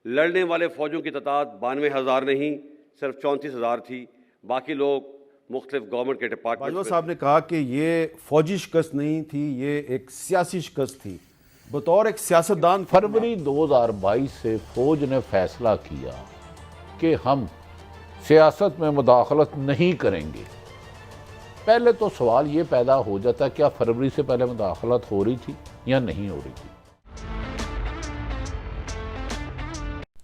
लड़ने वाले फ़ौजों की तादाद 92,000 नहीं, सिर्फ 34,000 थी। बाकी लोग मुख्तलिफ गवर्नमेंट के डिपार्टमेंट बाजवा में साहब ने कहा कि ये फौजी शिकस्त नहीं थी, ये एक सियासी शिकस्त थी। बतौर एक सियासतदान फरवरी 2022 से फौज ने फैसला किया कि हम सियासत में मुदाखलत नहीं करेंगे। पहले तो सवाल ये पैदा हो जाता क्या फरवरी से पहले मुदाखलत हो रही थी या नहीं हो रही थी।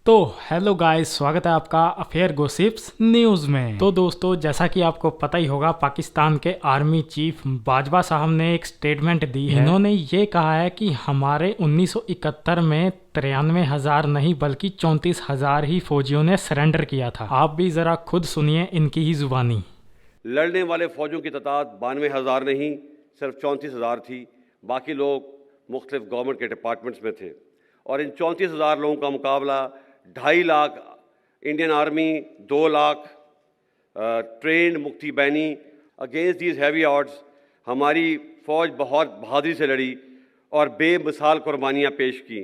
तो हेलो गाइस, स्वागत है आपका अफेयर गॉसिप्स न्यूज़ में। तो दोस्तों, जैसा कि आपको पता ही होगा, पाकिस्तान के आर्मी चीफ बाजवा साहब ने एक स्टेटमेंट दी है। इन्होंने ये कहा है कि हमारे 1971 में 93,000 नहीं बल्कि 34,000 ही फौजियों ने सरेंडर किया था। आप भी ज़रा खुद सुनिए इनकी ही जुबानी। लड़ने वाले फ़ौजों की तादाद 92,000 नहीं, सिर्फ 34,000 थी। बाकी लोग मुख्तलिफ गवर्नमेंट के डिपार्टमेंट्स में थे और इन 34,000 लोगों का मुकाबला 2.5 lakh Indian army, 2 lakh trend मुक्ति बैनी। अगेंस्ट दीज हैवी ऑड्स हमारी फ़ौज बहुत बहादुरी से लड़ी और बेमिसाल कुर्बानियाँ पेश की,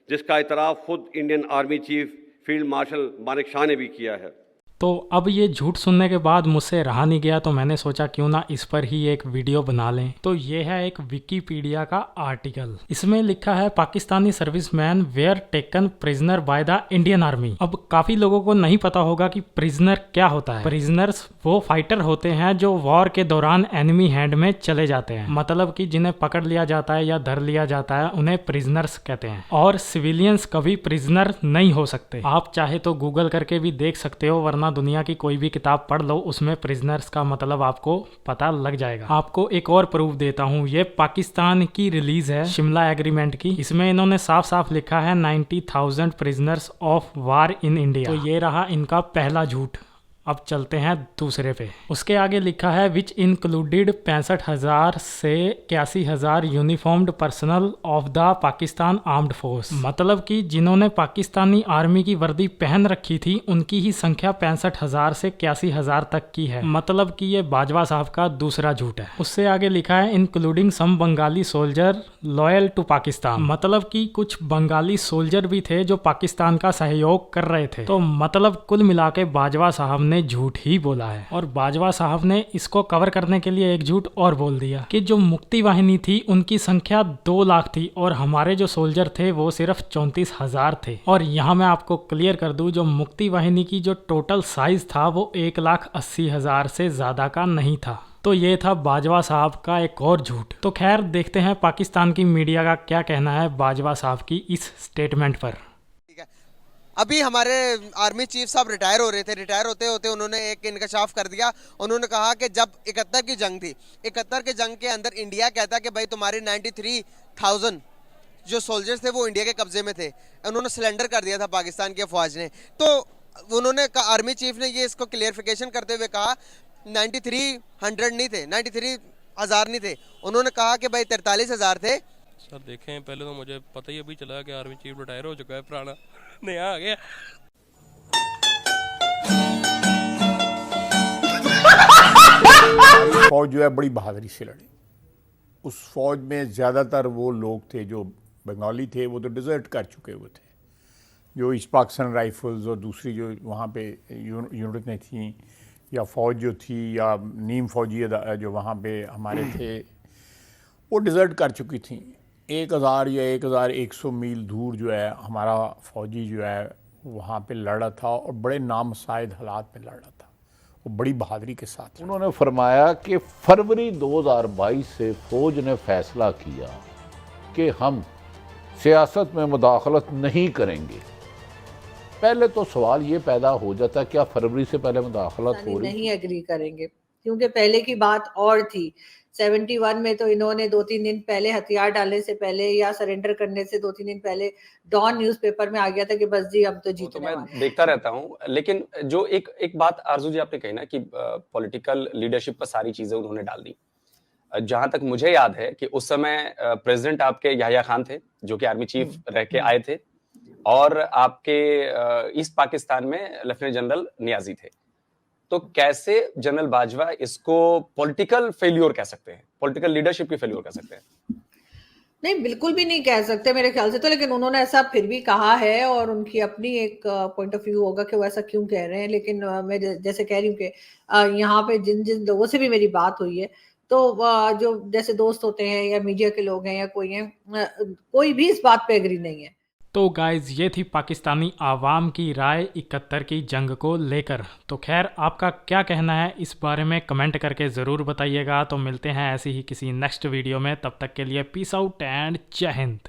जिसका इतराफ़ खुद Indian army chief field marshal Manek Shah ने भी किया है। तो अब ये झूठ सुनने के बाद मुझसे रहा नहीं गया, तो मैंने सोचा क्यों ना इस पर ही एक वीडियो बना लें। तो ये है एक विकिपीडिया का आर्टिकल। इसमें लिखा है Pakistani serviceman where taken prisoner by the Indian army. अब काफी लोगों को नहीं पता होगा कि प्रिजनर क्या होता है। प्रिजनर्स वो फाइटर होते हैं जो वॉर के दौरान एनिमी हैंड में चले जाते हैं, मतलब कि जिन्हें पकड़ लिया जाता है या धर लिया जाता है, उन्हें प्रिजनर्स कहते हैं। और सिविलियंस कभी प्रिजनर नहीं हो सकते। आप चाहे तो गूगल करके भी देख सकते हो, वरना दुनिया की कोई भी किताब पढ़ लो, उसमें प्रिजनर्स का मतलब आपको पता लग जाएगा। आपको एक और प्रूफ देता हूँ, ये पाकिस्तान की रिलीज है शिमला एग्रीमेंट की। इसमें इन्होंने साफ साफ लिखा है 90,000 prisoners of war in India. तो ये रहा इनका पहला झूठ। अब चलते हैं दूसरे पे। उसके आगे लिखा है विच इंक्लूडेड 65,000 से 81,000 uniformed personal of the Pakistan armed force. मतलब कि जिन्होंने पाकिस्तानी आर्मी की वर्दी पहन रखी थी उनकी ही संख्या 65,000 से 81,000 तक की है। मतलब कि ये बाजवा साहब का दूसरा झूठ है। उससे आगे लिखा है including some Bengali soldier loyal to Pakistan. मतलब कि कुछ बंगाली सोल्जर भी थे जो पाकिस्तान का सहयोग कर रहे थे। तो मतलब कुल मिला के बाजवा साहब ने झूठ ही बोला है। और बाजवा साहब ने इसको कवर करने के लिए एक झूठ और बोल दिया कि जो मुक्ति वाहिनी थी उनकी संख्या 2 लाख थी और हमारे जो सोल्जर थे वो सिर्फ 34,000 थे। और यहाँ मैं आपको क्लियर कर दूं, जो मुक्ति वाहिनी की जो टोटल साइज था वो 1,80,000 से ज्यादा का नहीं था। तो ये था बाजवा साहब का एक और झूठ। तो खैर, देखते हैं पाकिस्तान की मीडिया का क्या कहना है बाजवा साहब की इस स्टेटमेंट पर। अभी हमारे आर्मी चीफ साहब रिटायर हो रहे थे। रिटायर होते होते उन्होंने एक इंकशाफ कर दिया। उन्होंने कहा कि जब 71 की जंग थी, 71 के जंग के अंदर इंडिया कहता कि भाई तुम्हारे 93,000 जो सोल्जर्स थे वो इंडिया के कब्जे में थे। उन्होंने सिलेंडर कर दिया था पाकिस्तान के फौज ने। तो उन्होंने आर्मी चीफ ने ये इसको क्लियरिफिकेशन करते हुए कहा 9300 नहीं थे, 93,000 नहीं थे। उन्होंने कहा कि भाई 43,000 थे। सर देखें, पहले तो मुझे पता ही अभी चला कि आर्मी चीफ रिटायर हो चुका है, पुराना नया आ गया। फौज जो है बड़ी बहादुरी से लड़ी। उस फौज में ज़्यादातर वो लोग थे जो बंगाली थे, वो तो डिज़र्ट कर चुके हुए थे। जो ईस्ट पाकिस्तान राइफल्स और दूसरी जो वहाँ पे यूनिटें थीं या फ़ौज जो थी या नीम फौजी जो वहाँ पे हमारे थे, वो डिज़र्ट कर चुकी थी। 1,000 या 1,100 मील दूर जो है हमारा फ़ौजी जो है वहाँ पे लड़ रहा था और बड़े नामसाइद हालात में लड़ रहा था। वो बड़ी बहादुरी के साथ। उन्होंने फरमाया कि फरवरी 2022 से फौज ने फैसला किया कि हम सियासत में मुदाखलत नहीं करेंगे। पहले तो सवाल ये पैदा हो जाता क्या फरवरी से पहले मुदाखलत हो रही? नहीं एग्री करेंगे, क्योंकि पहले की बात और थी। 71 में तो इन्होंने 2-3 दिन पहले हथियार डालने से पहले या सरेंडर करने से 2-3 दिन पहले डॉन न्यूज़पेपर में आ गया था कि बस जी अब तो जीतने वाले। मैं देखता रहता हूँ, लेकिन जो एक बात आरजू जी आपने कही ना कि पॉलिटिकल लीडरशिप पर सारी चीजें उन्होंने डाल दी। जहां तक मुझे याद है कि उस समय प्रेसिडेंट आपके याहिया खान थे, जो कि आर्मी चीफ रह के आए थे, और आपके ईस्ट पाकिस्तान में लेफ्टिनेंट जनरल नियाजी थे। तो कैसे जनरल बाजवा इसको पॉलिटिकल फेल्योर कह सकते हैं, पॉलिटिकल लीडरशिप की फेल्योर कह सकते हैं? नहीं, बिल्कुल भी नहीं कह सकते मेरे ख्याल से तो, लेकिन उन्होंने ऐसा फिर भी कहा है और उनकी अपनी एक पॉइंट ऑफ व्यू होगा कि वो ऐसा क्यों कह रहे हैं। लेकिन मैं जैसे कह रही हूँ कि यहाँ पे जिन जिन लोगों से भी मेरी बात हुई है, तो जो जैसे दोस्त होते हैं या मीडिया के लोग हैं या कोई है, कोई भी इस बात पे एग्री नहीं है। तो गाइज ये थी पाकिस्तानी आवाम की राय 71 की जंग को लेकर। तो खैर आपका क्या कहना है इस बारे में कमेंट करके ज़रूर बताइएगा। तो मिलते हैं ऐसी ही किसी नेक्स्ट वीडियो में, तब तक के लिए पीस आउट एंड जय हिंद।